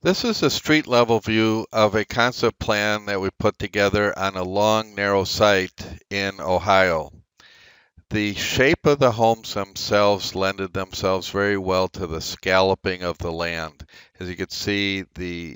This is a street level view of a concept plan that we put together on a long, narrow site in Ohio. The shape of the homes themselves lended themselves very well to the scalloping of the land. As you can see, the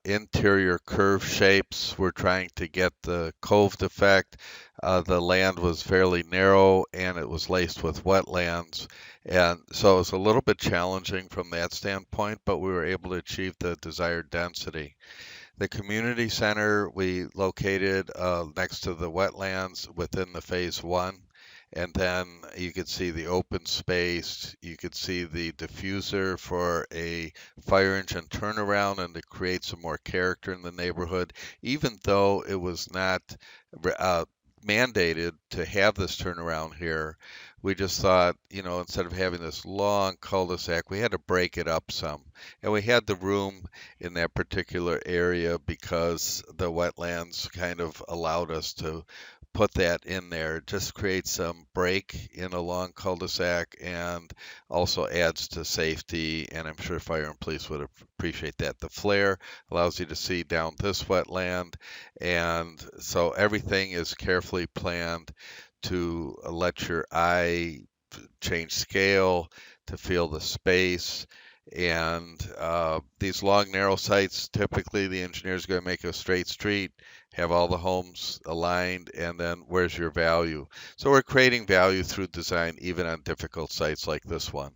interior curve shapes were trying to get the coved effect. The land was fairly narrow and it was laced with wetlands. And so it was a little bit challenging from that standpoint, but we were able to achieve the desired density. The community center we located next to the wetlands within the phase one. And then you could see the open space. You could see the diffuser for a fire engine turnaround and to create some more character in the neighborhood, even though it was not uh, mandated to have this turnaround here. We just thought, instead of having this long cul-de-sac, we had to break it up some. And we had the room in that particular area because the wetlands kind of allowed us to put that in there. It just creates some break in a long cul-de-sac and also adds to safety. And I'm sure fire and police would appreciate that. The flare allows you to see down this wetland. And so everything is carefully planned to let your eye change scale, to feel the space. And these long, narrow sites, typically the engineer is going to make a straight street, have all the homes aligned, and then where's your value? So we're creating value through design, even on difficult sites like this one.